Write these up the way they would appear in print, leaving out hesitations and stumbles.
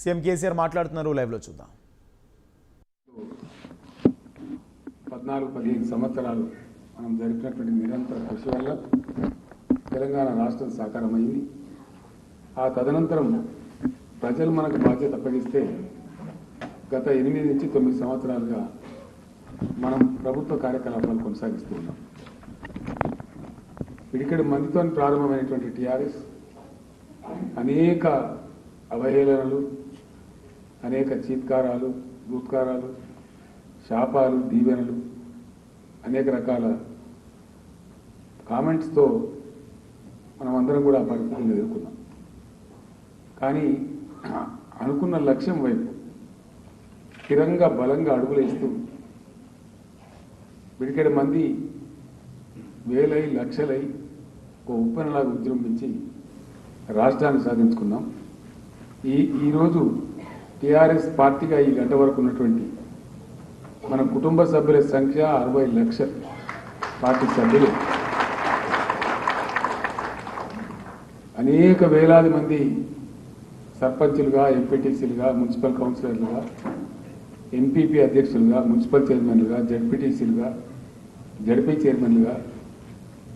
CM KCR మాట్లాడుతున్నారు, లైవ్లో చూద్దాం. 14-15 సంవత్సరాలు మనం జరిపినటువంటి నిరంతర కృషి వల్ల తెలంగాణ రాష్ట్రం సాకారమైంది. ఆ తదనంతరం ప్రజలు మనకు బాధ్యత అప్పగిస్తే గత 8 నుంచి 9 సంవత్సరాలుగా మనం ప్రభుత్వ కార్యకలాపాలు కొనసాగిస్తూ ఉన్నాం. పిడికెడు మందితో ప్రారంభమైనటువంటి టీఆర్ఎస్ అనేక అవహేళనలు, అనేక చీత్కారాలు, దూత్కారాలు, శాపాలు, దీవెనలు, అనేక రకాల కామెంట్స్తో మనం అందరం కూడా ఆ పరిస్థితులను ఎదుర్కొన్నాం. కానీ అనుకున్న లక్ష్యం వైపు స్థిరంగా బలంగా అడుగులేస్తూ పిడికెడు మంది వేలై లక్షలై ఒక ఉప్పెనలాగా విజృంభించి రాష్ట్రాన్ని సాధించుకున్నాం. ఈరోజు టీఆర్ఎస్ పార్టీగా ఈ గంట వరకు ఉన్నటువంటి మన కుటుంబ సభ్యుల సంఖ్య 60 లక్షలు. పార్టీ సభ్యులు అనేక వేలాది మంది సర్పంచులుగా, ఎంపీటీసీలుగా, మున్సిపల్ కౌన్సిలర్లుగా, ఎంపీపీ అధ్యక్షులుగా, మున్సిపల్ చైర్మన్లుగా, జడ్పీటీసీలుగా, జడ్పీ చైర్మన్లుగా,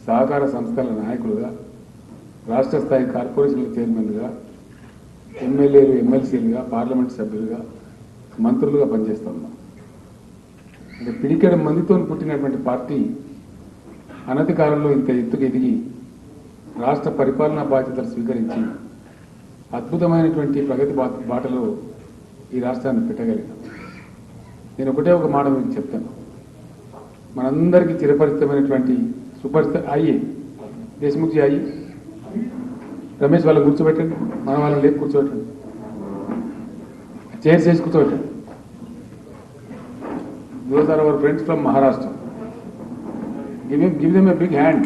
సహకార సంస్థల నాయకులుగా, రాష్ట్ర స్థాయి కార్పొరేషన్ల చైర్మన్లుగా, ఎమ్మెల్యేలు, ఎమ్మెల్సీలుగా, పార్లమెంట్ సభ్యులుగా, మంత్రులుగా పనిచేస్తూ ఉన్నాం. అంటే పిడికెడు మందితో పుట్టినటువంటి పార్టీ అనతి కాలంలో ఇంత ఎత్తుకు ఎదిగి రాష్ట్ర పరిపాలనా బాధ్యతలు స్వీకరించి అద్భుతమైనటువంటి ప్రగతి బాటలో ఈ రాష్ట్రాన్ని పెట్టగలిగాం. నేను ఒకటే ఒక మాట మీకు చెప్తాను. మనందరికీ చిరపరిచితమైనటువంటి సుపరిచిత అయ్యి దేశముఖి అయ్యి రమేష్ వాళ్ళని కూర్చోబెట్టండి, మన వాళ్ళని లేపు కూర్చోబెట్టండి, చైర్స్ చేసి కూర్చోబెట్టండి. Those are our friends from Maharashtra. Give them a big hand.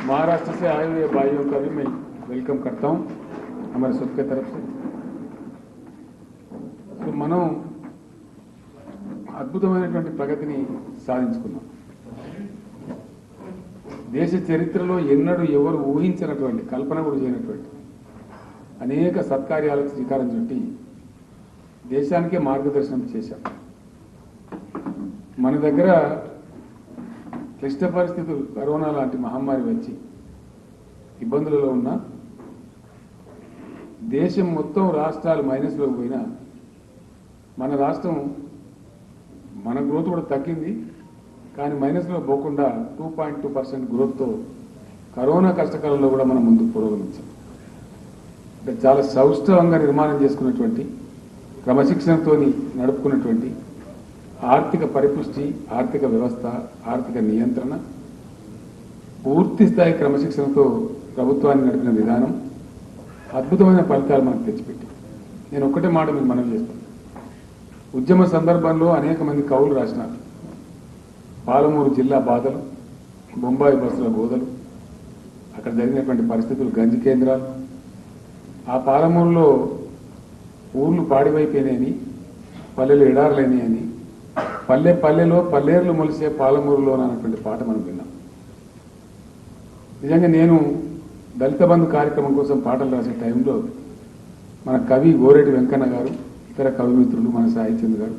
Maharashtra से आए हुए भाइयों का भी मैं वेलकम करता हूं हमारे सब के तरफ से. तो మనం అద్భుతమైనటువంటి ప్రగతిని సాధించుకున్నాం. దేశ చరిత్రలో ఎన్నడూ ఎవరు ఊహించినటువంటి, కల్పన కూడా చేయనటువంటి అనేక సత్కార్యాలకు శ్రీకారం చుట్టి దేశానికే మార్గదర్శనం చేశాం. మన దగ్గర క్లిష్ట పరిస్థితులు, కరోనా లాంటి మహమ్మారి వచ్చి ఇబ్బందులలో ఉన్న దేశం మొత్తం రాష్ట్రాలు మైనస్లోకి పోయినా మన రాష్ట్రం, మన గ్రోత్ కూడా తగ్గింది. కానీ మైనస్లో పోకుండా 2.2% గ్రోత్తో కరోనా కష్టకాలంలో కూడా మనం ముందుకు పురోగమించాం. అంటే చాలా సౌష్ఠవంగా నిర్మాణం చేసుకున్నటువంటి, క్రమశిక్షణతో నడుపుకున్నటువంటి ఆర్థిక పరిపుష్టి, ఆర్థిక వ్యవస్థ, ఆర్థిక నియంత్రణ, పూర్తి స్థాయి క్రమశిక్షణతో ప్రభుత్వాన్ని నడిపిన విధానం అద్భుతమైన ఫలితాలు మనకు తెచ్చిపెట్టి. నేను ఒక్కటే మాట మీకు మనవి చేస్తాను. ఉద్యమ సందర్భంలో అనేక మంది కవులు రాసినారు. పాలమూరు జిల్లా బాధలు, బొంబాయి బస్సుల గోదలు, అక్కడ జరిగినటువంటి పరిస్థితులు, గంజి కేంద్రాలు, ఆ పాలమూరులో ఊర్లు పాడివైపోయినాయని, పల్లెలు ఎడారులైనాయని, పల్లె పల్లెలో పల్లేర్లు మొలిసే పాలమూరులో అన్నటువంటి పాట మనం విన్నాం. నిజంగా నేను దళిత బంధు కార్యక్రమం కోసం పాటలు రాసే టైంలో మన కవి గోరెడ్డి వెంకన్న గారు, ఇతర కవి మిత్రులు, మన సాహిత్యం గారు,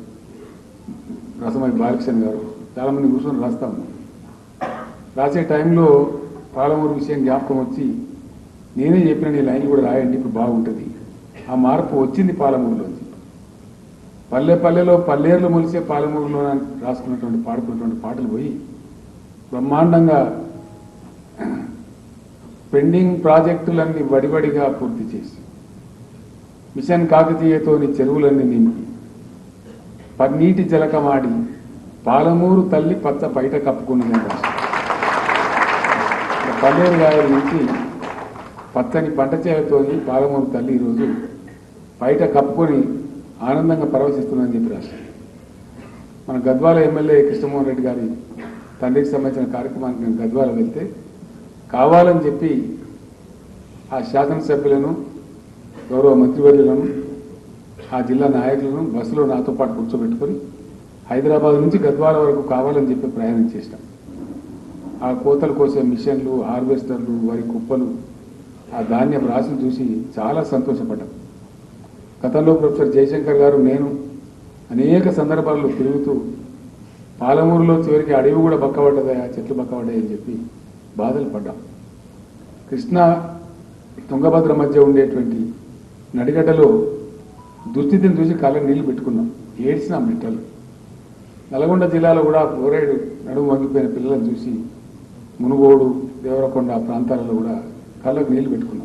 రసమై బాలకృష్ణ గారు చాలామంది కూర్చొని రాస్తా ఉన్నాం. రాసే టైంలో పాలమూరు విషయం జ్ఞాపకం వచ్చి నేనే చెప్పిన, నీ లైన్ కూడా రాయండి, ఇప్పుడు బాగుంటుంది. ఆ మార్పు వచ్చింది పాలమూరులోంచి. పల్లె పల్లెలో పల్లేర్లు మొలిసే పాలమూరులో రాసుకున్నటువంటి, పాడుకున్నటువంటి పాటలు పోయి బ్రహ్మాండంగా పెండింగ్ ప్రాజెక్టులన్నీ వడివడిగా పూర్తి చేసి, మిషన్ కాకతీయతోని చెరువులన్నీ నింపి, పన్నీటి జలకమాడి పాలమూరు తల్లి పచ్చ బయట కప్పుకున్నది. పల్లేరు గాయల నుంచి పచ్చని పంట చేలతోని పాలమూరు తల్లి ఈరోజు బయట కప్పుకొని ఆనందంగా పరవశిస్తుందని చెప్పి రాష్ట్రం. మన గద్వాల ఎమ్మెల్యే కృష్ణమోహన్ రెడ్డి గారి తండ్రికి సంబంధించిన కార్యక్రమానికి నేను గద్వాల వెళ్తే కావాలని చెప్పి ఆ శాసనసభ్యులను, గౌరవ మంత్రివర్యులను, ఆ జిల్లా నాయకులను బస్సులో నాతో పాటు కూర్చోబెట్టుకొని హైదరాబాద్ నుంచి గద్వాల వరకు కావాలని చెప్పి ప్రయాణం చేసినాం. ఆ కోతలు కోసే మిషన్లు, హార్వెస్టర్లు, వరి కుప్పలు, ఆ ధాన్యం రాశిని చూసి చాలా సంతోషపడ్డాం. గతంలో ప్రొఫెసర్ జయశంకర్ గారు నేను అనేక సందర్భాల్లో తిరుగుతూ పాలమూరులో చివరికి అడవి కూడా బక్కబడ్డదా, చెట్లు బక్కబడ్డాయి అని చెప్పి బాధలు పడ్డాం. కృష్ణా తుంగభద్ర మధ్య ఉండేటువంటి నడిగడ్డలో దుస్థితిని చూసి కళ్ళ నీళ్లు పెట్టుకున్నాం, ఏడ్చినాం బిడ్డలు. నల్గొండ జిల్లాలో కూడా ఫ్లోరైడ్ నడుము వంగిపోయిన పిల్లలను చూసి మునుగోడు, దేవరకొండ ప్రాంతాలలో కూడా కళ్ళకు నీళ్లు పెట్టుకున్నాం.